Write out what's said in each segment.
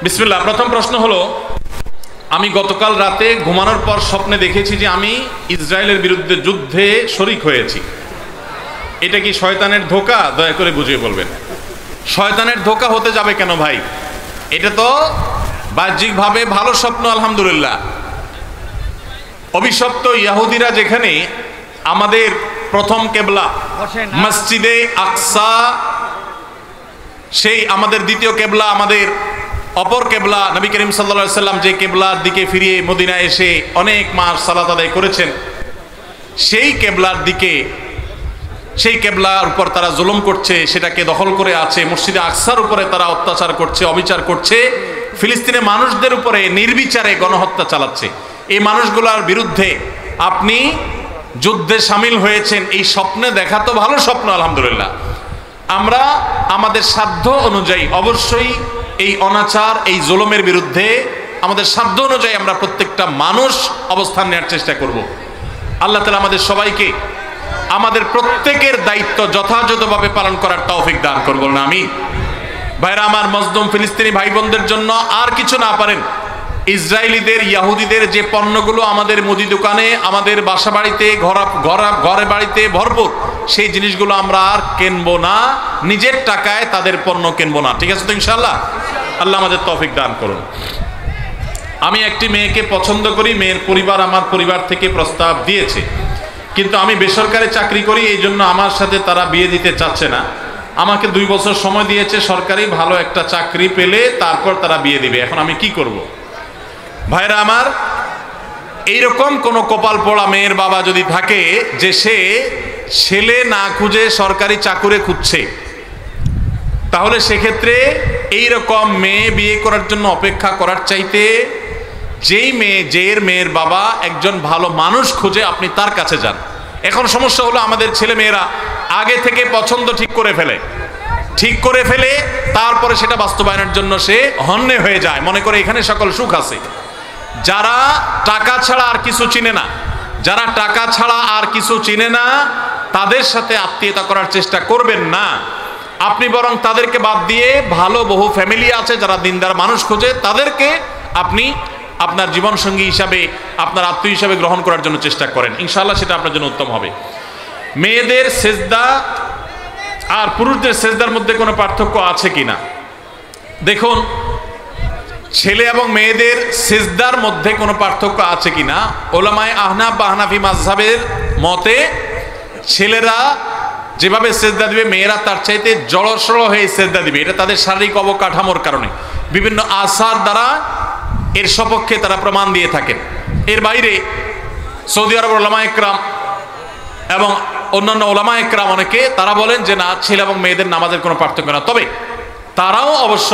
বিসমিল্লাহ। প্রথম প্রশ্ন হলো, আমি গতকাল রাতে ঘুমানোর পর স্বপ্নে দেখেছি যে আমি ইসরায়েলের বিরুদ্ধে যুদ্ধে শরিক হয়েছি। এটা কি শয়তানের ধোঁকা? দয়া করে বুঝিয়ে বলবেন। শয়তানের ধোঁকা হতে যাবে কেন ভাই? এটা তো বাহ্যিকভাবে ভালো স্বপ্ন, আলহামদুলিল্লাহ। অভিশপ্ত ইহুদিরা যেখানে আমাদের প্রথম কেবলা মসজিদে আকসা, সেই আমাদের দ্বিতীয় কেবলা, আমাদের অপর কেবলা নবী করিম সাল্লাল্লাহু আলাইহি সাল্লাম যে কেবলার দিকে ফিরিয়ে মদিনায় এসে অনেক মাস সালাত আদায় করেছেন, সেই কেবলার দিকে, সেই কেবলার উপর তারা জুলুম করছে, সেটাকে দখল করে আছে। মসজিদে আকসার উপরে তারা অত্যাচার করছে, অবিচার করছে, ফিলিস্তিনের মানুষদের উপরে নির্বিচারে গণহত্যা চালাচ্ছে। এই মানুষগুলোর বিরুদ্ধে আপনি যুদ্ধে সামিল হয়েছেন, এই স্বপ্নে দেখা তো ভালো স্বপ্ন, আলহামদুলিল্লাহ। আমরা আমাদের সাধ্য অনুযায়ী অবশ্যই এই অনাচার, এই জুলুমের বিরুদ্ধে আমাদের সাধ্য অনুযায়ী আমরা প্রত্যেকটা মানুষ অবস্থান নেওয়ার চেষ্টা করব। আল্লাহ তাআলা আমাদের সবাইকে আমাদের প্রত্যেকের দায়িত্ব যথাযথভাবে পালন করার তৌফিক দান করুন, আমিন। ভাইরা আমার, মজলুম ফিলিস্তিনি ভাই বোনদের জন্য আর কিছু না পারেন, ইসরায়েলিদের, ইহুদিদের যে পণ্যগুলো আমাদের মুদি দোকানে, আমাদের বাসা বাড়িতে, ঘরে বাড়িতে ভরপুর, সেই জিনিসগুলো আমরা আর কিনবো না, নিজের টাকায় তাদের পণ্য কিনবো না। ঠিক আছে তো ইনশাআল্লাহ? আল্লাহ আমাদের তৌফিক দান করুন। আমি একটি মেয়েকে পছন্দ করি, মেয়ের পরিবার আমার পরিবার থেকে প্রস্তাব দিয়েছে, কিন্তু আমি বেসরকারি চাকরি করি, এই জন্য আমার সাথে তারা বিয়ে দিতে চাচ্ছে না। আমাকে 2 বছর সময় দিয়েছে, সরকারি ভালো একটা চাকরি পেলে তারপর তারা বিয়ে দিবে। এখন আমি কি করব? ভাইরা আমার, এইরকম কোন কপাল পোড়া মেয়ের বাবা যদি থাকে যে সে ছেলে না খুঁজে সরকারি চাকুরে খুঁজছে, তাহলে সেক্ষেত্রে এইরকম মেয়ে বিয়ে করার জন্য অপেক্ষা করার চাইতে যেই মেয়ের বাবা একজন ভালো মানুষ খুঁজে আপনি তার কাছে যান। এখন সমস্যা হলো, আমাদের ছেলে মেয়েরা আগে থেকে পছন্দ ঠিক করে ফেলে তারপরে সেটা বাস্তবায়নের জন্য সে হন্যে হয়ে যায়, মনে করে এখানে সকল সুখ আছে। যারা টাকা ছাড়া আর কিছু চিনে না, তাদের সাথে আত্মীয়তা করার চেষ্টা করবেন না। আপনি বরং তাদেরকে বাদ দিয়ে ভালো বহু ফ্যামিলি আছে যারা দিনদার মানুষ খোঁজে, তাদেরকে আপনি আপনার জীবন সঙ্গী হিসাবে, আপনার আত্মীয় হিসাবে গ্রহণ করার জন্য চেষ্টা করেন, ইনশাআল্লাহ সেটা আপনার জন্য উত্তম হবে। মেয়েদের সেজদা আর পুরুষদের সেজদার মধ্যে কোনো পার্থক্য আছে কিনা? দেখুন, ছেলে এবং মেয়েদের সিজদার মধ্যে কোনো পার্থক্য আছে কিনা, ওলামায়ে আহনাফ বা হানাফি মাযহাবের মতে ছেলেরা যেভাবে সেজদা দিবে, মেয়েরা তার চাইতে জড়সড় হয়ে সেজদা দিবে। এটা তাদের শারীরিক অবকাঠামোর কারণে, বিভিন্ন আসার দ্বারা এর সপক্ষে তারা প্রমাণ দিয়ে থাকেন। এর বাইরে সৌদি আরবের ওলামায়ে কেরাম এবং অন্যান্য ওলামায়ে কেরাম অনেকে তারা বলেন যে না, ছেলে এবং মেয়েদের নামাজের কোনো পার্থক্য না। তবে তারাও অবশ্য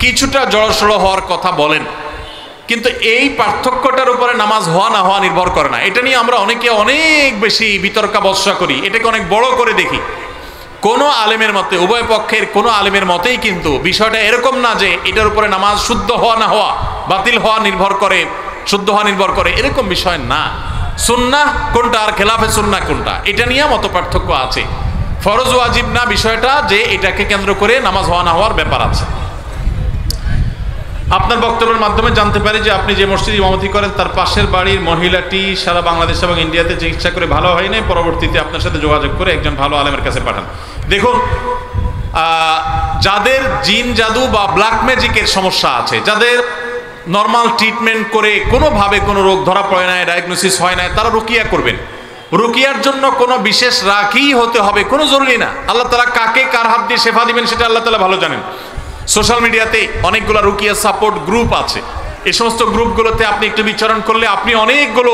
কিছুটা জড়সড় হওয়ার কথা বলেন, কিন্তু এই পার্থক্যটার উপরে নামাজ হওয়া না হওয়া নির্ভর করে না। এটা নিয়ে আমরা অনেকে অনেক বেশি বিতর্কাবস্থা করি, এটাকে অনেক বড় করে দেখি। কোনো আলেমের মতে, উভয় পক্ষের কোনো আলেমের মতেই কিন্তু বিষয়টা এরকম না যে এটার উপরে নামাজ শুদ্ধ হওয়া না হওয়া, বাতিল হওয়া নির্ভর করে, শুদ্ধ হওয়া নির্ভর করে, এরকম বিষয় না। সুন্নাহ কোনটা আর খেলাফে সুন্নাহ কোনটা, এটা নিয়ে মত পার্থক্য আছে। ফরজ ওয়াজিব না বিষয়টা, যে এটাকে কেন্দ্র করে নামাজ হওয়া না হওয়ার ব্যাপার আছে। আপনার বক্তব্যের মাধ্যমে জানতে পারি যে আপনি যে মসজিদে ইমামতি করেন তার পাশের বাড়ির মহিলাটি সারা বাংলাদেশ এবং ইন্ডিয়াতে চিকিৎসা করে ভালো হয়নি, পরবর্তীতে আপনার সাথে যোগাযোগ করে একজন ভালো আলেমের কাছে পাঠান। দেখুন, যাদের জিন জাদু বা ব্ল্যাক ম্যাজিকের সমস্যা আছে, যাদের নর্মাল ট্রিটমেন্ট করে কোনোভাবে কোনো রোগ ধরা পড়ে নাই, ডায়াগনোসিস হয় নাই, তারা রুকিয়া করবেন। রুকিয়ার জন্য কোনো বিশেষ রাখি হতে হবে কোনো জরুরি না। আল্লাহ তাআলা কাকে কার হাত দিয়ে শেফা দিবেন সেটা আল্লাহ তাআলা ভালো জানেন। সোশ্যাল মিডিয়াতে অনেকগুলো রুকিয়া সাপোর্ট গ্রুপ আছে, এই সমস্ত গ্রুপগুলোতে আপনি একটু বিচরণ করলে আপনি অনেকগুলো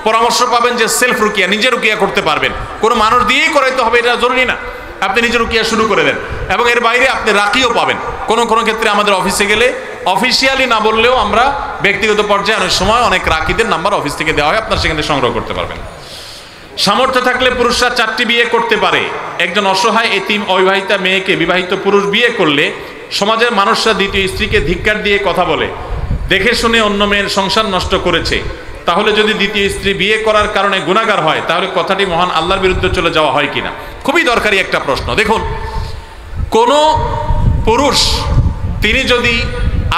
পরামর্শ পাবেন যে সেলফ রুকিয়া, নিজে রুকিয়া করতে পারবেন। কোনো মানুষ দিয়েই করাইতে হবে এটা জরুরি না, আপনি নিজে রুকিয়া শুরু করে দেন। এবং এর বাইরে আপনি রাকিও পাবেন। কোনো ক্ষেত্রে আমাদের অফিসে গেলে অফিসিয়ালি না বললেও আমরা ব্যক্তিগত পর্যায়ে অনেক সময় অনেক রাকিদের নাম্বার অফিস থেকে দেওয়া হয়, আপনার সেখান থেকে সংগ্রহ করতে পারবেন। সামর্থ্য থাকলে পুরুষরা 4টি বিয়ে করতে পারে। একজন অসহায় এতিম অবিবাহিতা মেয়েকে বিবাহিত পুরুষ বিয়ে করলে সমাজের মানুষরা দ্বিতীয় স্ত্রীকে ধিক্কার দিয়ে কথা বলে, দেখে শুনে অন্য মেয়ের সংসার নষ্ট করেছে। তাহলে যদি দ্বিতীয় স্ত্রী বিয়ে করার কারণে গুনাহগার হয়, তাহলে কথাটি মহান আল্লাহর বিরুদ্ধে চলে যাওয়া হয় কিনা? খুবই দরকারি একটা প্রশ্ন। দেখুন, কোন পুরুষ তিনি যদি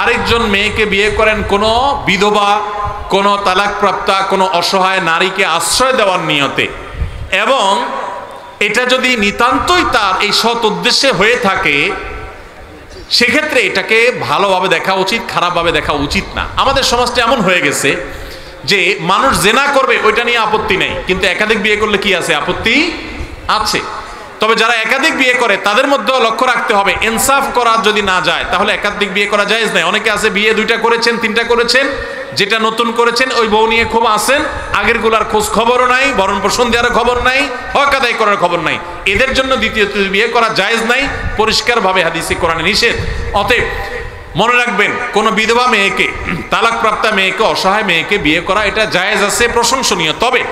আরেকজন মেয়েকে বিয়ে করেন কোনো বিধবা, কোনো তালাকপ্রাপ্তা, কোনো অসহায় নারীকে আশ্রয় দেওয়ার নিয়তে, এবং এটা যদি নিতান্তই তার এই সৎ উদ্দেশ্যে হয়ে থাকে, সেক্ষেত্রে এটাকে ভালোভাবে দেখা উচিত, খারাপভাবে দেখা উচিত না। আমাদের সমাজটা এমন হয়ে গেছে যে মানুষ জেনা করবে ওইটা নিয়ে আপত্তি নেই, কিন্তু একাধিক বিয়ে করলে কি আছে? আপত্তি আছে। তবে যারা একাধিক বিয়ে করে তাদের মধ্যেও লক্ষ্য রাখতে হবে, ইনসাফ করা যদি না যায় তাহলে একাধিক বিয়ে করা জায়েজ নাই। অনেকে আছে বিয়ে 2টা করেছেন, 3টা করেছেন, যেটা নতুন করেছেন ওই বউ নিয়ে খুব আসেন, আগের গুলার খোঁজ খবরও নাই, ভরণ পোষণ দেওয়ার খবর নাই, হক আদায় করার খবর নাই। এদের জন্য দ্বিতীয় বিয়ে করা জায়েজ নাই, পরিষ্কারভাবে হাদিসে কোরআনে নিষেধ। অতএব মনে রাখবেন, কোন বিধবা মেয়েকে, তালাকপ্রাপ্তা মেয়েকে, অসহায় মেয়েকে বিয়ে করা এটা জায়েজ আছে, প্রশংসনীয়। তবে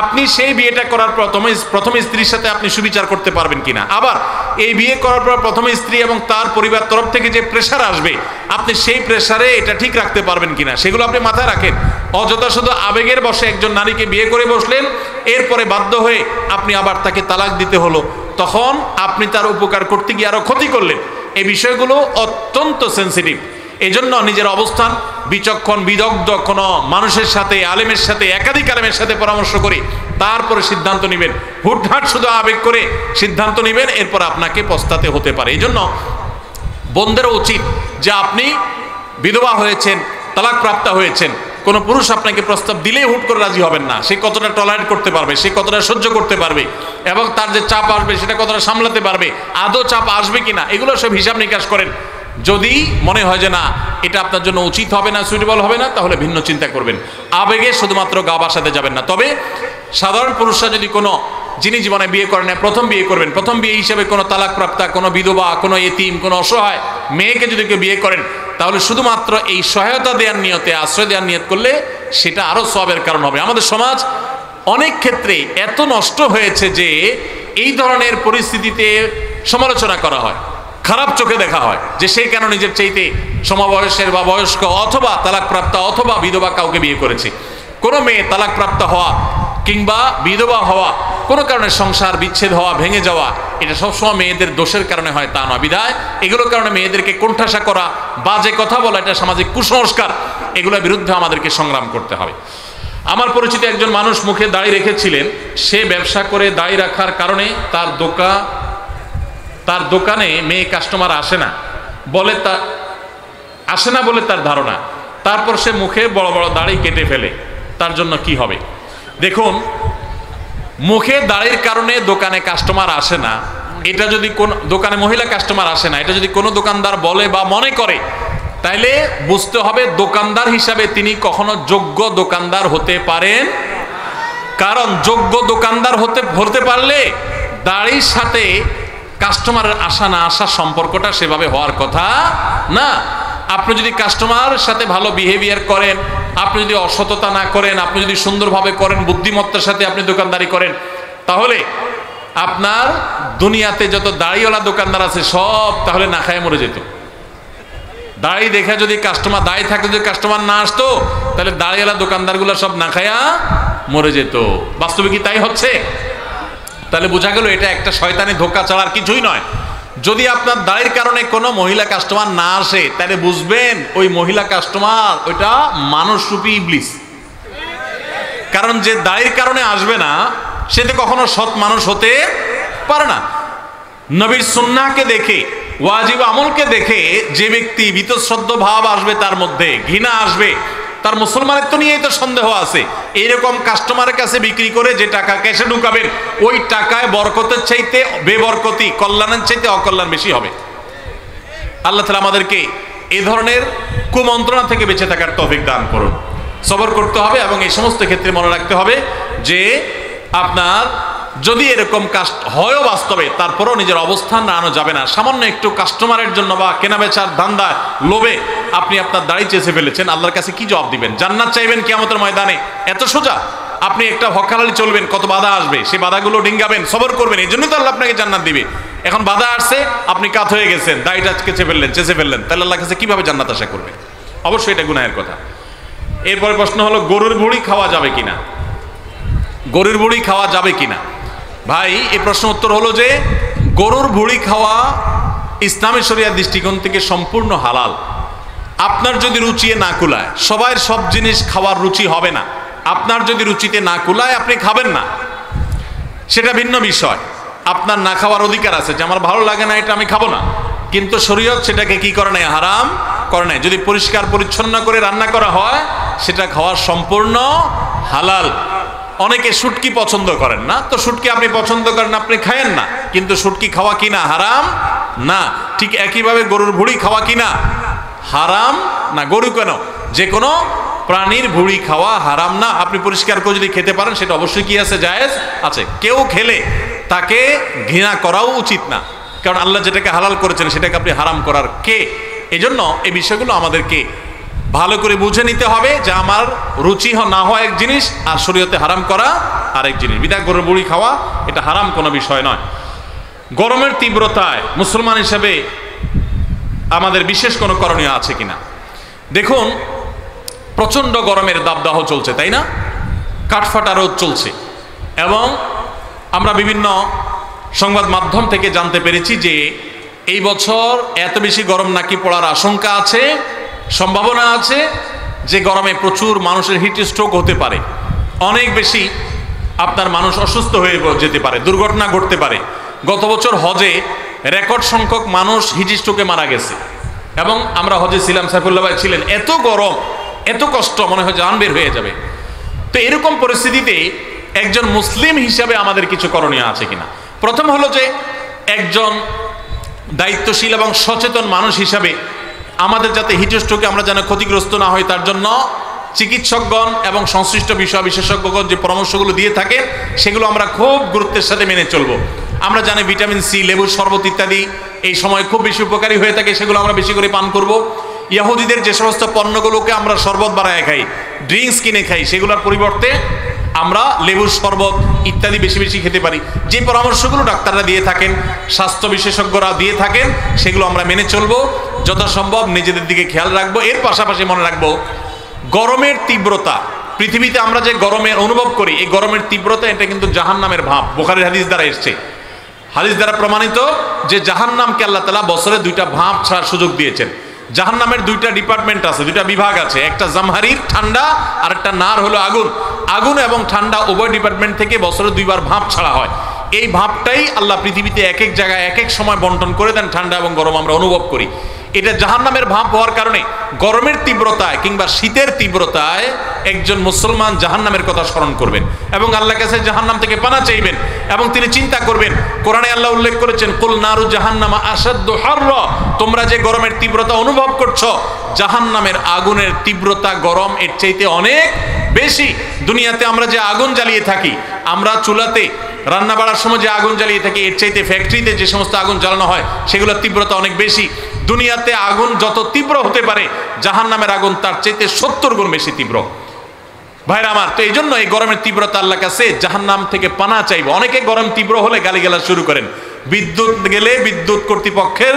আপনি সেই বিয়েটা করার পর প্রথম স্ত্রীর সাথে আপনি সুবিচার করতে পারবেন কিনা, আবার এই বিয়ে করার পর প্রথম স্ত্রী এবং তার পরিবার তরফ থেকে যে প্রেশার আসবে, আপনি সেই প্রেশারে এটা ঠিক রাখতে পারবেন কিনা, সেগুলো আপনি মাথায় রাখেন। অযথা শুধু আবেগের বশে একজন নারীকে বিয়ে করে বসলেন, এরপরে বাধ্য হয়ে আপনি আবার তাকে তালাক দিতে হলো, তখন আপনি তার উপকার করতে গিয়ে আরো ক্ষতি করলেন। এই বিষয়গুলো অত্যন্ত সেন্সিটিভ। এজন্য নিজের অবস্থান বিচক্ষণ বিদগ্ধ কোনো মানুষের সাথে, আলেমের সাথে, একাধিক আলেমের সাথে পরামর্শ করে তারপরে সিদ্ধান্ত নেবেন। হুটহাট শুধু আবেগ করে সিদ্ধান্ত নেবেন, এরপর আপনাকে পস্তাতে হতে পারে। এই জন্য বোনদেরও উচিত যে আপনি বিধবা হয়েছেন, তালাকপ্রাপ্তা হয়েছেন, কোনো পুরুষ আপনাকে প্রস্তাব দিলেই হুট করে রাজি হবেন না। সে কতটা টলারেট করতে পারবে, সে কতটা সহ্য করতে পারবে, এবং তার যে চাপ আসবে সেটা কতটা সামলাতে পারবে, আদৌ চাপ আসবে কিনা, এগুলো সব হিসাব নিকাশ করেন। যদি মনে হয় যে না এটা আপনার জন্য উচিত হবে না, সুইটেবল হবে না, তাহলে ভিন্ন চিন্তা করবেন। আবেগে শুধুমাত্র গা ভাসাতে যাবেন না। তবে সাধারণ পুরুষরা যদি কোনো যিনি জীবনে বিয়ে করেন, প্রথম বিয়ে করবেন, প্রথম বিয়ে হিসেবে কোনো তালাকপ্রাপ্তা, কোনো বিধবা, কোনো এতিম, কোনো অসহায় মেয়েকে যদি কেউ বিয়ে করেন, তাহলে শুধুমাত্র এই সহায়তা দেওয়ার নিয়তে, আশ্রয় দেওয়ার নিয়ত করলে সেটা আরো সওয়াবের কারণ হবে। আমাদের সমাজ অনেক ক্ষেত্রে এত নষ্ট হয়েছে যে এই ধরনের পরিস্থিতিতে সমালোচনা করা হয়, খারাপ চোখে দেখা হয় যে সে কেন নিজের চাইতে সমবয়সের বা বয়স্ক অথবা তালাকপ্রাপ্তা অথবা বিধবা কাউকে বিয়ে করেছে। কোনো মেয়ে তালাকপ্রাপ্তা হওয়া কিংবা বিধবা হওয়া, কোনো কারণে সংসার বিচ্ছেদ হওয়া, ভেঙে যাওয়া, এটা সবসময় মেয়েদের দোষের কারণে হয় তা নয়। বিধায় এগুলোর কারণে মেয়েদেরকে কোণঠাসা করা, বাজে কথা বলা, এটা সামাজিক কুসংস্কার, এগুলোর বিরুদ্ধে আমাদেরকে সংগ্রাম করতে হবে। আমার পরিচিত একজন মানুষ মুখে দাড়ি রেখেছিলেন, সে ব্যবসা করে দাড়ি রাখার কারণে তার দোকানে মেয়ে কাস্টমার আসে না বলে তার ধারণা। তারপর সে মুখে বড় বড় দাড়ি কেটে ফেলে। তার জন্য কি হবে? দেখুন, মুখে দাড়ির কারণে দোকানে কাস্টমার আসে না, এটা যদি কোন দোকানে মহিলা কাস্টমার আসে না, এটা যদি কোনো দোকানদার বলে বা মনে করে, তাইলে বুঝতে হবে দোকানদার হিসাবে তিনি কখনো যোগ্য দোকানদার হতে পারেন। কারণ যোগ্য দোকানদার হতে পারলে দাড়ির সাথে কাস্টমারের আসা না আসা সম্পর্কটা সেভাবে হওয়ার কথা না। আপনি যদি কাস্টমার সাথে ভালো বিহেভিয়ার করেন, আপনি যদি অসততা না করেন, আপনি যদি সুন্দরভাবে করেন, বুদ্ধিমত্তার সাথে আপনি দোকানদারি করেন, তাহলে আপনার দুনিয়াতে যত দাড়িওয়ালা দোকানদার আছে সব তাহলে না খায় মরে যেত। দাড়ি দেখে যদি কাস্টমার, দাড়ি থাকলে যদি কাস্টমার না আসতো, তাহলে দাড়িওয়ালা দোকানদারগুলো সব না খায়া মরে যেত। বাস্তবে কি তাই হচ্ছে? তাহলে বোঝা গেল এটা একটা শয়তানি ধোঁকা ছাড়া আর কিছুই নয়। যদি আপনার দাড়ির কারণে কোনো মহিলা কাস্টমার না আসে, তাহলে বুঝবেন ওই মহিলা কাস্টমার ওইটা মানুষরূপী ইবলিস। কারণ যে দাড়ির কারণে আসবে না সে তো কখনো সৎ মানুষ হতে পারে না। নবীর সুন্নাহকে দেখে, ওয়াজিব আমলকে দেখে যে ব্যক্তি বীতশ্রদ্ধ ভাব আসবে, তার মধ্যে ঘৃণা আসবে, তার মুসলমানের তো নিয়েই তো সন্দেহ আছে। এইরকম কাস্টমারের কাছে বিক্রি করে যে টাকা ক্যাশে ঢুকাবেন, ওই টাকায় বরকতের চাইতে বেবরকতি, কল্যাণের চাইতে অকল্যাণ বেশি হবে। আল্লাহ তাআলা আমাদেরকে এই ধরনের কুমন্ত্রণা থেকে বেঁচে থাকার তৌফিক দান করুন। সবর করতে হবে এবং এই সমস্ত ক্ষেত্রে মনে রাখতে হবে যে আপনার যদি এরকম কাস্ট হয় বাস্তবে, তারপরেও নিজের অবস্থান রাখানো যাবে না। সামান্য একটু কাস্টমারের জন্য বা কেনাবেচার ধান্দা লোভে আপনি আপনার দাড়ি চেঁচে ফেলেছেন, আল্লাহর কাছে কি জবাব দিবেন? জান্নাত চাইবেন কিয়ামতের ময়দানে? এত সোজা? আপনি একটা হকালালি চলবেন, কত বাধা আসবে, সেই বাধাগুলো ডিঙ্গাবেন, সবর করবেন, এই জন্যই তো আল্লাহ আপনাকে জান্নাত দিবে। এখন বাধা আসছে, আপনি কাত হয়ে গেছেন, দাড়িটা চেঁচে ফেললেন, তাহলে আল্লাহর কাছে কিভাবে জান্নাত আশা করবেন? অবশ্যই এটা গুনাহের কথা। এরপরে প্রশ্ন হলো গরুর ভুঁড়ি খাওয়া যাবে কিনা? গরুর ভুঁড়ি খাওয়া যাবে কিনা? ভাই, এই প্রশ্ন উত্তর হলো যে গরুর ভুঁড়ি খাওয়া ইসলামী শরিয়ার দৃষ্টিকোণ থেকে সম্পূর্ণ হালাল। আপনার যদি রুচি না কুলায়, সবাই সব জিনিস খাওয়ার রুচি হবে না, আপনার যদি রুচিতে না কুলায় আপনি খাবেন না, সেটা ভিন্ন বিষয়। আপনার না খাওয়ার অধিকার আছে যে আমার ভালো লাগে না এটা আমি খাবো না, কিন্তু শরীয়ত সেটাকে কি করে নাই? হারাম করে নাই। যদি পরিষ্কার পরিচ্ছন্ন করে রান্না করা হয় সেটা খাওয়া সম্পূর্ণ হালাল। অনেকে শুটকি পছন্দ করেন না, তো শুটকি আপনি পছন্দ করেন, আপনি খায়েন না, কিন্তু শুটকি খাওয়া কিনা হারাম না। ঠিক একইভাবে গরুর ভুঁড়ি খাওয়া কিনা হারাম না। গরু কেন, যে কোনো প্রাণীর ভুঁড়ি খাওয়া হারাম না। আপনি পরিষ্কার করে যদি খেতে পারেন সেটা অবশ্যই কি আছে? জায়েজ আছে। কেউ খেলে তাকে ঘৃণা করাও উচিত না, কারণ আল্লাহ যেটাকে হালাল করেছেন সেটাকে আপনি হারাম করার কে? এজন্য এই বিষয়গুলো আমাদেরকে ভালো করে বুঝে নিতে হবে যে আমার রুচি না হয় এক জিনিস আর শরীয়তে হারাম করা আরেক জিনিস। বিধায় গরুর বুড়ি খাওয়া এটা হারাম কোনো বিষয় নয়। গরমের তীব্রতায় মুসলমান হিসেবে আমাদের বিশেষ কোনো করণীয় আছে কিনা? দেখুন, প্রচণ্ড গরমের দাবদাহ চলছে, তাই না? কাঠফাটা রোদ চলছে, এবং আমরা বিভিন্ন সংবাদ মাধ্যম থেকে জানতে পেরেছি যে এই বছর এত বেশি গরম নাকি পড়ার আশঙ্কা আছে, সম্ভাবনা আছে যে গরমে প্রচুর মানুষের হিট স্ট্রোক হতে পারে, অনেক বেশি আপনার মানুষ অসুস্থ হয়ে যেতে পারে, দুর্ঘটনা ঘটতে পারে। গত বছর হজে রেকর্ড সংখ্যক মানুষ হিট স্ট্রোকে মারা গেছে, এবং আমরা হজে ছিলাম, সাইফুল্লাহ ভাই ছিলেন। এত গরম, এত কষ্ট, মনে হয় জান বের হয়ে যাবে। তো এরকম পরিস্থিতিতে একজন মুসলিম হিসাবে আমাদের কিছু করণীয় আছে কিনা? প্রথম হলো যে একজন দায়িত্বশীল এবং সচেতন মানুষ হিসাবে আমাদের যাতে হিট স্ট্রোকে আমরা যেন ক্ষতিগ্রস্ত না হই তার জন্য চিকিৎসকগণ এবং সংশ্লিষ্ট বিষয় বিশেষজ্ঞগণ যে পরামর্শগুলো দিয়ে থাকেন সেগুলো আমরা খুব গুরুত্বের সাথে মেনে চলবো। আমরা জানি ভিটামিন সি, লেবুর শরবত ইত্যাদি এই সময় খুব বেশি উপকারী হয়ে থাকে, সেগুলো আমরা বেশি করে পান করব। ইহুদিদের যে সমস্ত পণ্যগুলোকে আমরা শরবত বানায় খাই, ড্রিঙ্কস কিনে খাই, সেগুলোর পরিবর্তে আমরা লেবুর শরবত ইত্যাদি বেশি বেশি খেতে পারি। যে পরামর্শগুলো ডাক্তাররা দিয়ে থাকেন, স্বাস্থ্য বিশেষজ্ঞরা দিয়ে থাকেন, সেগুলো আমরা মেনে চলবো, যথাসম্ভব নিজেদের দিকে খেয়াল রাখবো। এর পাশাপাশি মনে রাখবো গরমের তীব্রতা, পৃথিবীতে আমরা যে গরমের অনুভব করি, এই গরমের তীব্রতা এটা কিন্তু জাহান্নামের ভাব। বুখারীর হাদিস দ্বারা এসছে, হাদিস দ্বারা প্রমাণিত যে জাহান্নামকে আল্লাহ তাআলা বছরে দুইটা ভাব ছাড়ার সুযোগ দিয়েছেন। জাহান্নামের দুইটা ডিপার্টমেন্ট আছে, দুইটা বিভাগ আছে, একটা জামহারির ঠান্ডা আর একটা নার হলো আগুন। আগুন এবং ঠান্ডা উভয় ডিপার্টমেন্ট থেকে বছরে দুইবার ভাব ছাড়া হয়। এই ভাবটাই আল্লাহ পৃথিবীতে এক এক জায়গায় এক এক সময় বন্টন করে দেন, ঠান্ডা এবং গরম আমরা অনুভব করি। এটা জাহান্নামের ভাব হওয়ার কারণে গরমের তীব্রতায় কিংবা শীতের তীব্রতায় একজন মুসলমান জাহান্নামের কথা স্মরণ করবেন এবং আল্লাহর কাছে জাহান্নাম থেকে পানা চাইবেন, এবং তিনি চিন্তা করবেন, কোরআনে আল্লাহ উল্লেখ করেছেন, কুল নারু জাহান্নামা আশাদ্দু হাররা, তোমরা যে গরমের তীব্রতা অনুভব করছো, জাহান্নামের আগুনের তীব্রতা গরম এর চাইতে অনেক বেশি। দুনিয়াতে আমরা যে আগুন জ্বালিয়ে থাকি, আমরা চুলাতে রান্না বাড়ার সময় যে আগুন জ্বালিয়ে থাকি, এর চাইতে ফ্যাক্টরিতে যে সমস্ত আগুন জ্বালানো হয় সেগুলোর তীব্রতা অনেক বেশি। দুনিয়াতে আগুন যত তীব্র হতে পারে, জাহান্নামের আগুন তার চাইতে 70 গুণ বেশি তীব্র। ভাইরা আমার, তো এই জন্য এই গরমের তীব্রতা আল্লাহর কাছে জাহান্নাম থেকে পানা চাইব। অনেকে গরম তীব্র হলে গালিগালাজ শুরু করেন, বিদ্যুৎ গেলে বিদ্যুৎ কর্তৃপক্ষের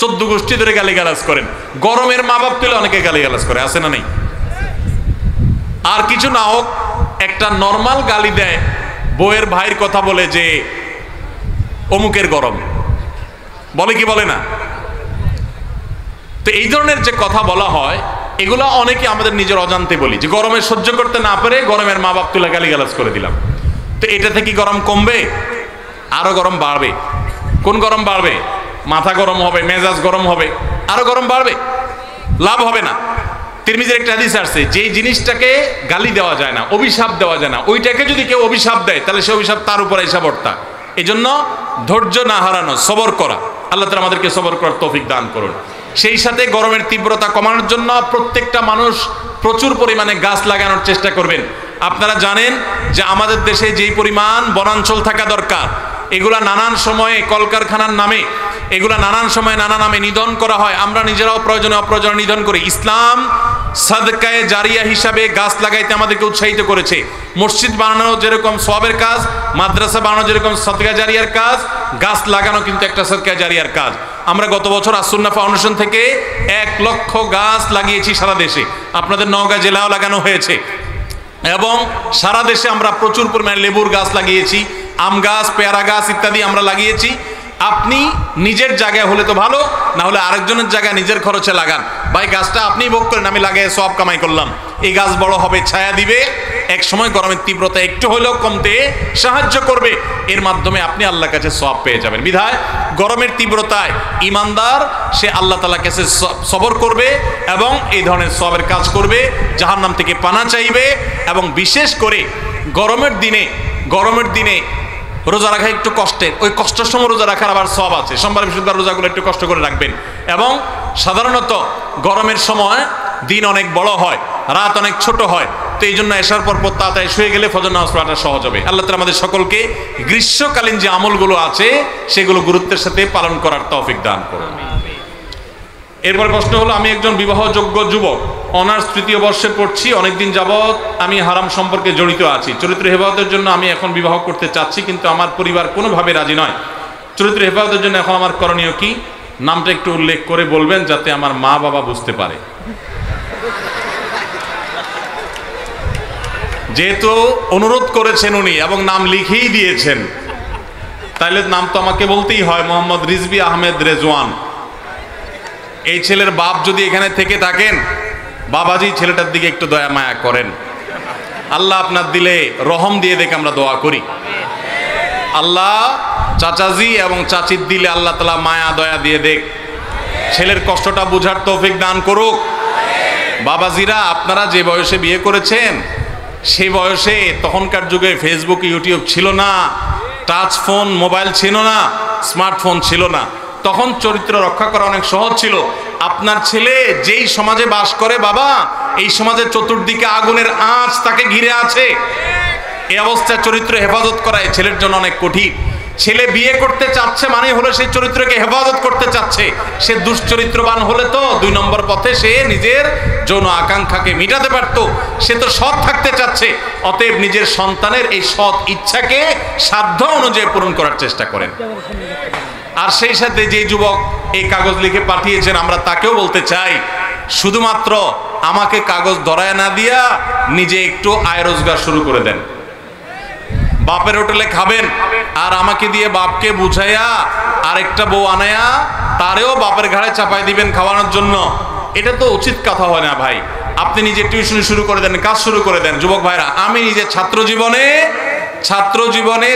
14 গোষ্ঠী ধরে গালিগালাজ করেন, গরমের মা বাপ তুলে অনেকে গালিগালাজ করে, আছে না নেই? আর কিছু না হোক একটা নর্মাল গালি দেয়, বউয়ের ভাইয়ের কথা বলে যে অমুকের গরম, বলে কি বলে না? তো এই ধরনের যে কথা বলা হয়, এগুলা অনেকে আমাদের নিজের অজান্তে বলি, যে গরমে সহ্য করতে না পারে গরমের মা বাপ তুলে গালিগালাজ করে দিলাম। তো এটা থেকে গরম কমবে? আরো গরম বাড়বে। কোন গরম বাড়বে? মাথা গরম হবে, মেজাজ গরম হবে, আরো গরম বাড়বে, লাভ হবে না। তিরমিজির একটা হাদিস আসছে, যে জিনিসটাকে গালি দেওয়া যায় না, অভিশাপ দেওয়া যায় না, ওইটাকে যদি কেউ অভিশাপ দেয় তাহলে সে অভিশাপ তার উপরে এসে বর্তা। এই জন্য ধৈর্য না হারানো, সবর করা। আল্লাহ তাআলা আমাদেরকে সবর করার তৌফিক দান করুন। সেই সাথে গরমের তীব্রতা কমানোর জন্য প্রত্যেকটা মানুষ প্রচুর পরিমাণে গাছ লাগানোর চেষ্টা করবেন। আপনারা জানেন যে আমাদের দেশে যেই পরিমাণ বনাঞ্চল থাকা দরকার, এগুলা নানান সময়ে কলকারখানার নামে, এগুলা নানান সময়ে নানা নামে নিধন করা হয়। আমরা নিজেরাও প্রয়োজনে অপ্রয়োজনে নিধন করি। ইসলাম সাদকায়ে জারিয়া হিসাবে গাছ লাগাইতে আমাদেরকে উৎসাহিত করেছে। মসজিদ বানানো যেরকম সওয়াবের কাজ, মাদ্রাসা বানানো যেরকম সাদকা জারিয়ার কাজ, গাছ লাগানো কিন্তু একটা সাদকা জারিয়ার কাজ। আমরা গত বছর আসুন্নাহ ফাউন্ডেশন থেকে 1 লক্ষ গাছ লাগিয়েছি সারা দেশে। আপনাদের নওগাঁ জেলাও লাগানো হয়েছে, এবং সারা দেশে আমরা প্রচুর পরিমাণে লেবুর গাছ লাগিয়েছি, আম গাছ, পেয়ারা গাছ ইত্যাদি আমরা লাগিয়েছি। আপনি নিজের জায়গায় হলে তো ভালো, না হলে আরেকজনের জায়গায় নিজের খরচে লাগান। ভাই গাছটা আপনি ভোগ করেন, আমি লাগাই সব কামাই করলাম। এই গাছ বড় হবে, ছায়া দিবে, এক সময় গরমের তীব্রতা একটু হলেও কমতে সাহায্য করবে, এর মাধ্যমে আপনি আল্লাহর কাছে সওয়াব পেয়ে যাবেন। বিধায় গরমের তীব্রতায় ইমানদার সে আল্লাহ তাআলার কাছে সবর করবে এবং এই ধরনের সওয়াবের কাজ করবে, জাহান্নাম থেকে পানা চাইবে। এবং বিশেষ করে গরমের দিনে রোজা রাখা একটু কষ্টের, ওই কষ্টের সময় রোজা রাখার আবার সওয়াব আছে। সোমবার বৃহস্পতিবার রোজাগুলো একটু কষ্ট করে রাখবেন। এবং সাধারণত গরমের সময় দিন অনেক বড় হয়, রাত অনেক ছোট হয়, তো এই জন্য এশার পর তাড়াতাড়ি শুয়ে গেলে ফজর নামাজ পড়াটা সহজ হবে। আল্লাহ তাআলা আমাদের সকলকে গ্রীষ্মকালীন যে আমলগুলো আছে সেগুলো গুরুত্বের সাথে পালন করার তৌফিক দান করুন। এরপর প্রশ্ন হলো, আমি একজন বিবাহযোগ্য যুবক, অনার্স তৃতীয় বর্ষে পড়ছি, অনেকদিন যাবৎ আমি হারাম সম্পর্কে জড়িত আছি। চরিত্র হেফাজতের জন্য আমি এখন বিবাহ করতে চাচ্ছি, কিন্তু আমার পরিবার কোনোভাবে রাজি নয়। চরিত্র হেফাজতের জন্য এখন আমার করণীয় কি? নামটা একটু উল্লেখ করে বলবেন যাতে আমার মা বাবা বুঝতে পারে। যেহেতু অনুরোধ করেছেন উনি এবং নাম লিখেই দিয়েছেন, তাইলে নাম তো আমাকে বলতেই হয়, মোহাম্মদ রিজভী আহমেদ রেজওয়ান। এই ছেলের বাপ যদি এখানে থেকে থাকেন, বাবাজি ছেলেটার দিকে একটু দয়া মায়া করেন। আল্লাহ আপনার দিলে রহম দিয়ে দেখে আমরা দোয়া করি। আল্লাহ চাচাজি এবং চাচির দিলে আল্লাহ তাআলা মায়া দয়া দিয়ে দেখ, ছেলের কষ্টটা বুঝার তৌফিক দান করুক। বাবাজিরা, আপনারা যে বয়সে বিয়ে করেছেন সেই বয়সে তখনকার যুগে ফেসবুক ইউটিউব ছিল না, টাচ ফোন মোবাইল ছিল না, স্মার্টফোন ছিল না। তখন চরিত্র রক্ষা করা অনেক সহজ ছিল। আপনার ছেলে যেই সমাজে বাস করে বাবা, এই সমাজের চতুর্দিকে আগুনের আঁচ তাকে ঘিরে আছে। এই অবস্থায় চরিত্র হেফাজত করা এই ছেলের জন্য অনেক কঠিন। ছেলে বিয়ে করতে চাচ্ছে মানে হলো সেই চরিত্রকে হেফাজত করতে চাচ্ছে। সে দুশ্চরিত্রবান হলে তো 2 নম্বর পথে সে নিজের যৌন আকাঙ্ক্ষাকে মিটাতে পারত। সে তো সৎ থাকতে চাচ্ছে, অতএব নিজের সন্তানের এই সৎ ইচ্ছাকে সাধ্য অনুযায়ী পূরণ করার চেষ্টা করেন। আর সেই সাথে যে যুবক এই কাগজ লিখে পাঠিয়েছেন, আমরা তাকেও বলতে চাই, শুধুমাত্র আমাকে কাগজ ধরায় না দিয়া নিজে একটু আয় রোজগার শুরু করে দেন। বাপের হোটেলে খাবেন আর আমাকে দিয়ে বাপকে বুঝাইয়া আরেকটা বউ আনায়া তারেও বাপের ঘাড়ে চাপাই দিবেন খাওয়ানোর জন্য, এটা তো উচিত কথা হয় না ভাই। আপনি নিজে টিউশন শুরু করে দেন, কাজ শুরু করে দেন। যুবক ভাইরা, আমি নিজে ছাত্র জীবনে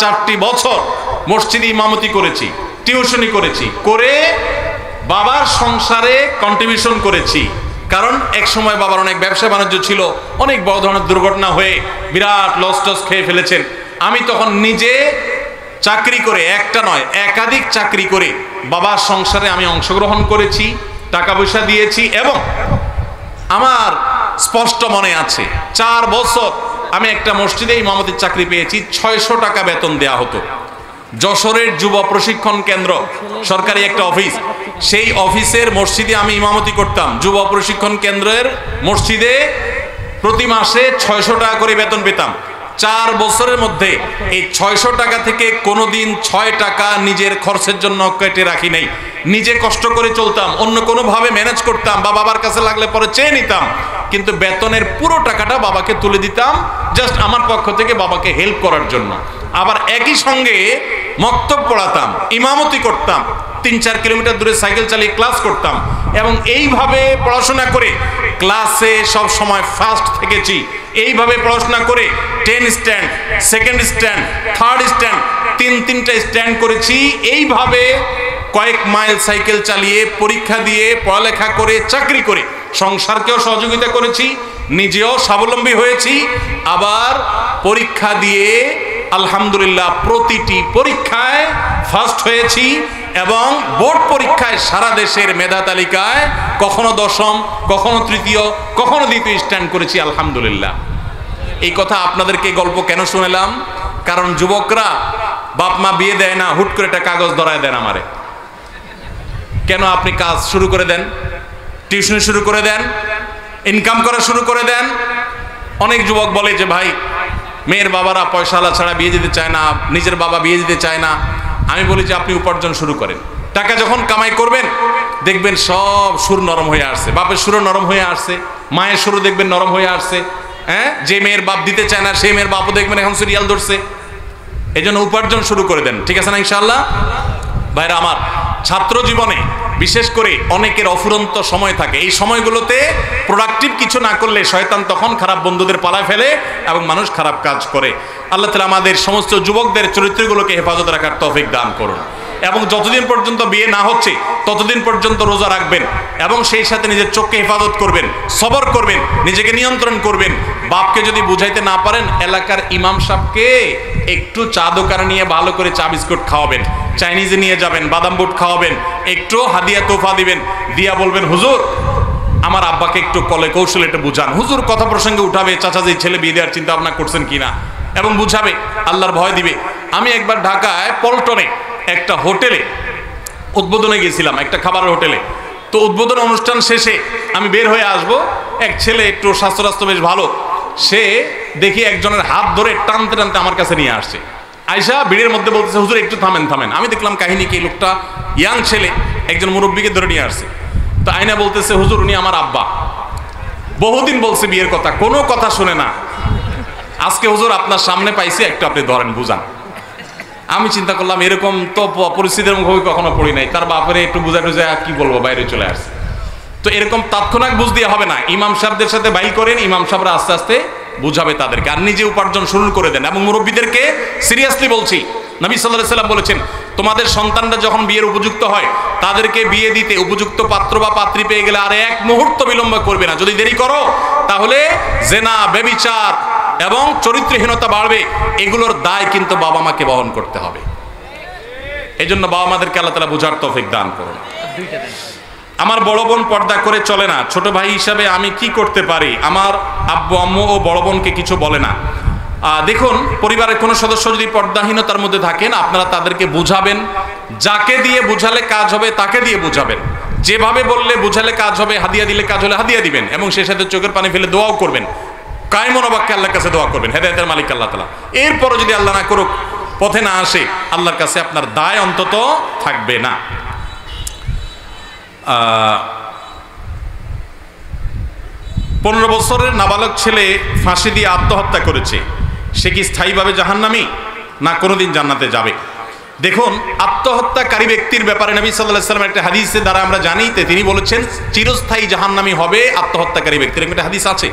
4টি বছর মসজিদে ইমামতি করেছি, টিউশনি করেছি, করে বাবার সংসারে কন্ট্রিবিউশন করেছি। কারণ এক সময় বাবার অনেক ব্যবসা বাণিজ্য ছিল, অনেক বড় ধরনের দুর্ঘটনা হয়ে বিরাট লস টস খেয়ে ফেলেছেন। আমি তখন নিজে চাকরি করে, একটা নয় একাধিক চাকরি করে বাবার সংসারে আমি অংশগ্রহণ করেছি, টাকা পয়সা দিয়েছি। এবং আমার স্পষ্ট মনে আছে 4 বছর আমি একটা মসজিদে ইমামতির চাকরি পেয়েছি, 600 টাকা বেতন দেয়া হতো। যশোরের যুব প্রশিক্ষণ কেন্দ্র সরকারি একটা অফিস, সেই অফিসের মসজিদে আমি ইমামতি করতাম। যুব প্রশিক্ষণ কেন্দ্রের মসজিদে প্রতি মাসে 600 টাকা করে বেতন পেতাম। 4 বছরের মধ্যে এই 600 টাকা থেকে কোনোদিন 6 টাকা নিজের খরচের জন্য কেটে রাখি নাই। নিজে কষ্ট করে চলতাম, অন্য কোনোভাবে ম্যানেজ করতাম বা বাবার কাছে লাগলে পরে চেয়ে নিতাম, কিন্তু বেতনের পুরো টাকাটা বাবাকে তুলে দিতাম জাস্ট আমার পক্ষ থেকে বাবাকে হেল্প করার জন্য। আবার একই সঙ্গে মক্তব পড়াতাম, ইমামতি করতাম, 3-4 কিলোমিটার দূরে সাইকেল চালিয়ে ক্লাস করতাম। এবং এইভাবে পড়াশোনা করে ক্লাসে সব সময় ফার্স্ট থেকেছি। এইভাবে পড়াশোনা করে 10 stand, 2nd stand, 3rd stand, 3টা স্ট্যান্ড করেছি। এইভাবে কয়েক মাইল সাইকেল চালিয়ে, পরীক্ষা দিয়ে, পড়ালেখা করে, চাকরি করে সংসারকেও সহযোগিতা করেছি, নিজেও স্বাবলম্বী হয়েছি। আবার পরীক্ষা দিয়ে আলহামদুলিল্লাহ প্রতিটি পরীক্ষায় ফার্স্ট হয়েছি এবং বোর্ড পরীক্ষায় সারা দেশের মেধা তালিকায় কখনো 10ম, কখনো 3য়, কখনো 2য় স্ট্যান্ড করেছি আলহামদুলিল্লাহ। এই কথা আপনাদেরকে গল্প কেন শুনালাম? কারণ যুবকরা বাপ মা বিয়ে দেয় না, হুট করে একটা কাগজ ধরায় দেন আমারে। কেন আপনি কাজ শুরু করে দেন, টিউশন শুরু করে দেন, ইনকাম করা শুরু করে দেন। অনেক যুবক বলে যে ভাই মেয়ের বাবারা পয়সাওয়ালা ছাড়া বিয়ে দিতে চায় না, নিজের বাবা বিয়ে দিতে চায় না। আমি বলি যে আপনি উপার্জন শুরু করেন, টাকা যখন কামাই করবেন দেখবেন সব সুর নরম হয়ে আসছে, বাপের সুরও নরম হয়ে আসছে, মায়ের সুরও দেখবেন নরম হয়ে আসছে। হ্যাঁ, যে মেয়ের বাপ দিতে চায় না সেই মেয়ের বাপও দেখবেন এখন সিরিয়াল ধরছে। এই জন্য উপার্জন শুরু করে দেন, ঠিক আছে না ইনশাআল্লাহ? ভাইরা আমার, ছাত্র জীবনে বিশেষ করে অনেকের অফুরন্ত সময় থাকে, এই সময়গুলোতে প্রোডাক্টিভ কিছু না করলে শয়তান তখন খারাপ বন্ধুদের পালায় ফেলে এবং মানুষ খারাপ কাজ করে। আল্লাহ তাআলা আমাদের সমস্ত যুবকদের চরিত্রগুলোকে হেফাজত রাখার তৌফিক দান করুন। এবং যতদিন পর্যন্ত বিয়ে না হচ্ছে ততদিন পর্যন্ত রোজা রাখবেন এবং সেই সাথে নিজের চোখকে হেফাজত করবেন, সবর করবেন, নিজেকে নিয়ন্ত্রণ করবেন। বাপকে যদি বুঝাইতে না পারেন, এলাকার ইমাম সাহেবকে একটু চা দোকানে নিয়ে ভালো করে চা বিস্কুট খাওয়াবেন, চাইনিজে নিয়ে যাবেন, বাদাম বুট খাওয়াবেন, একটু হাদিয়া তোফা দিবেন, দিয়া বলবেন হুজুর আমার আব্বাকে একটু কলে কৌশলে একটু বুঝান। হুজুর কথা প্রসঙ্গে উঠাবে, চাচাজি ছেলে বিয়ে দেওয়ার চিন্তা ভাবনা করছেন কিনা এবং বুঝাবে, আল্লাহর ভয় দিবে। আমি একবার ঢাকায় পল্টনে একটা হোটেলে উদ্বোধনে গেছিলাম, একটা খাবারের হোটেলে। তো উদ্বোধন অনুষ্ঠান শেষে আমি বের হয়ে আসব, এক ছেলে একটু স্বাস্থ্য বেশ ভালো, সে দেখি একজনের হাত ধরে টানতে টানতে আমার কাছে নিয়ে আসছে। আয়সা ভিড়ের মধ্যে বলতেছে হুজুর একটু থামেন থামেন। আমি দেখলাম কাহিনী কি, লোকটা ইয়াং ছেলে একজন মুরব্বীকে ধরে নিয়ে আসছে। তো আয়না বলতেছে হুজুর উনি আমার আব্বা, বহুদিন বলছে বিয়ের কথা, কোনো কথা শুনে না, আজকে হুজুর আপনার সামনে পাইছি, একটু আপনি ধরেন বুঝান। আমি চিন্তা করলাম এরকম তো পরিস্থিতির মুখোমুখি কখনো পড়ি নাই, তার বাপরে একটু বুঝা টুঝা কি বলবো, বাইরে চলে আসছে। তো এরকম তাৎক্ষণিক বুঝ দিয়ে হবে না, ইমাম সাহেবদের সাথে বাইল করেন, ইমাম সাহেবরা আস্তে আস্তে বুঝাবে তাদেরকে, আর নিজে উপার্জন শুরু করে দেন। এবং মুরব্বীদেরকে সিরিয়াসলি বলছি, নবী সাল্লাল্লাহু আলাইহি ওয়াসাল্লাম বলেছেন তোমাদের সন্তানরা যখন বিয়ের উপযুক্ত হয় তাদেরকে বিয়ে দিতে উপযুক্ত পাত্র বা পাত্রী পেয়ে গেলে আর এক মুহূর্ত বিলম্ব করবে না। যদি দেরি করো তাহলে জেনা, ব্যভিচার এবং চরিত্রহীনতা বাড়বে, এগুলোর দায় কিন্তু বাবা মাকে বহন করতে হবে। এই জন্য বাবা মাদেরকে আল্লাহ তাআলা বুঝার তৌফিক দান করুন। আমার বড় বোন পর্দা করে চলে না, ছোট ভাই হিসাবে আমি কি করতে পারি? আমার আব্বু আম্মু ও বড় বোনকে কিছু বলে না। দেখুন, পরিবারের কোনো সদস্য যদি পর্দাহীনতার মধ্যে থাকেন, আপনারা তাদেরকে বুঝাবেন, যাকে দিয়ে বুঝালে কাজ হবে তাকে দিয়ে বুঝাবেন, যেভাবে বললে বুঝালে কাজ হবে, হাদিয়া দিলে কাজ হলে হাদিয়া দিবেন, এবং সেই সাথে চোখের পানি ফেলে দোয়াও করবেন, কায়মন বাক্যে আল্লাহর কাছে দোয়া করবেন, হেদায়েতের মালিক আল্লাহ তাআলা। এরপরও যদি আল্লাহ না করুক পথে না আসে, আল্লাহর কাছে আপনার দায় অন্তত থাকবে না। 15 বছরের নাবালক ছেলে ফাঁসি দিয়ে আত্মহত্যা করেছে, সে কি স্থায়ীভাবে জাহান্নামী না কোনোদিন জান্নাতে যাবে? দেখুন, আত্মহত্যাকারী ব্যক্তির ব্যাপারে নবী সাল্লাল্লাহু আলাইহি ওয়াসাল্লাম একটা হাদিসের দ্বারা আমরা জানি, তিনি বলেছেন চিরস্থায়ী জাহান্নামী হবে আত্মহত্যাকারী ব্যক্তির, একটা হাদিস আছে।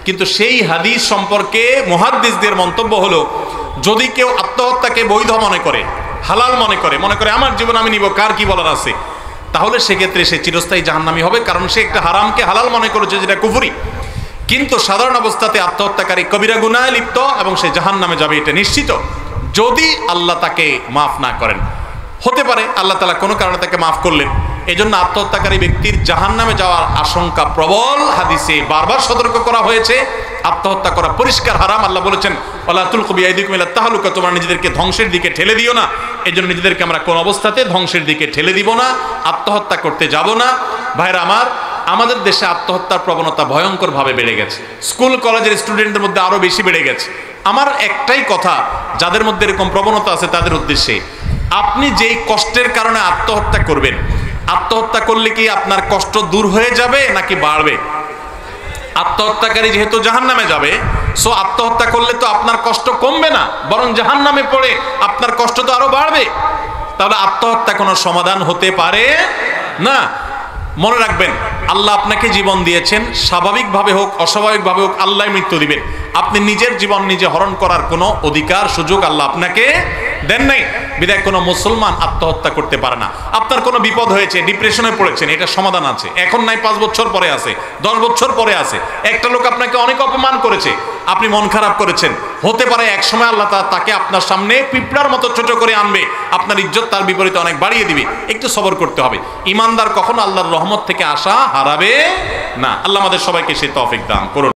কিন্তু সেই হাদিস সম্পর্কে মুহাদ্দিসদের মন্তব্য হলো, যদি কেউ আত্মহত্যাকে বৈধ মনে করে, হালাল মনে করে আমার জীবন আমি নিব, কার কি বলার আছে, তাহলে সেক্ষেত্রে সে চিরস্থায়ী জাহান্নামী হবে, কারণ সে একটা হারামকে হালাল মনে করেছে, যেটা কুফরি। কিন্তু সাধারণ অবস্থাতে আত্মহত্যাকারী কবিরা গুনাহে লিপ্ত এবং সে জাহান্নামে যাবে, এটা নিশ্চিত, যদি আল্লাহ তাকে মাফ না করেন। হতে পারে আল্লাহ তাআলা কোনো কারণে তাকে মাফ করলেন, এজন্য আত্মহত্যাকারী ব্যক্তির জাহান্নামে যাওয়ার আশঙ্কা প্রবল। হাদিসে বারবার সতর্ক করা হয়েছে, আত্মহত্যা করা পরিষ্কার হারাম। আল্লাহ বলেছেন ওয়ালা তুলকু বিআইদিকুম ইলা তাহলুকা, তোমরা নিজেদেরকে ধ্বংসের দিকে ঠেলে দিও না। এজন্য নিজেদেরকে আমরা কোন অবস্থাতে ধ্বংসের দিকে ঠেলে দিব না, আত্মহত্যা করতে যাব না। ভাইরা আমার, আমাদের দেশে আত্মহত্যার প্রবণতা ভয়ঙ্করভাবে বেড়ে গেছে, স্কুল কলেজের স্টুডেন্টদের মধ্যে আরো বেশি বেড়ে গেছে। আমার একটাই কথা, যাদের মধ্যে এরকম প্রবণতা আছে তাদের উদ্দেশ্যে, আপনি যেই কষ্টের কারণে আত্মহত্যা করবেন, আত্মহত্যা করলে কি আপনার কষ্ট দূর হয়ে যাবে নাকি বাড়বে? আত্মহত্যাকারী যেহেতু জাহান্নামে যাবে, সো আত্মহত্যা করলে তো আপনার কষ্ট কমবে না, বরং জাহান্নামে পড়ে আপনার কষ্ট তো আরো বাড়বে। তাহলে আত্মহত্যা কোনো সমাধান হতে পারে না। মনে রাখবেন, আল্লাহ আপনাকে জীবন দিয়েছেন, স্বাভাবিকভাবে হোক অস্বাভাবিকভাবে হোক আল্লাহ মৃত্যু দিবেন। আপনি নিজের জীবন নিজে হরণ করার কোনো অধিকার সুযোগ আল্লাহ আপনাকে দেন নাই, বিধায় কোনো মুসলমান আত্মহত্যা করতে পারে না। আপনার কোনো বিপদ হয়েছে, ডিপ্রেশনে পড়েছেন, এটা সমাধান আছে, এখন নাই 5 বছর পরে আছে, 10 বছর পরে আছে। একটা লোক আপনাকে অনেক অপমান করেছে, আপনি মন খারাপ করেছেন, হতে পারে এক সময় আল্লাহ তাকে আপনার সামনে পিঁপড়ার মতো ছোট করে আনবে, আপনার ইজ্জত তার বিপরীতে অনেক বাড়িয়ে দিবে। একটু সবর করতে হবে। ইমানদার কখনো আল্লাহর রহমত থেকে আশা হারাবে না। আল্লাহ আমাদের সবাইকে সেই তৌফিক দান করুন।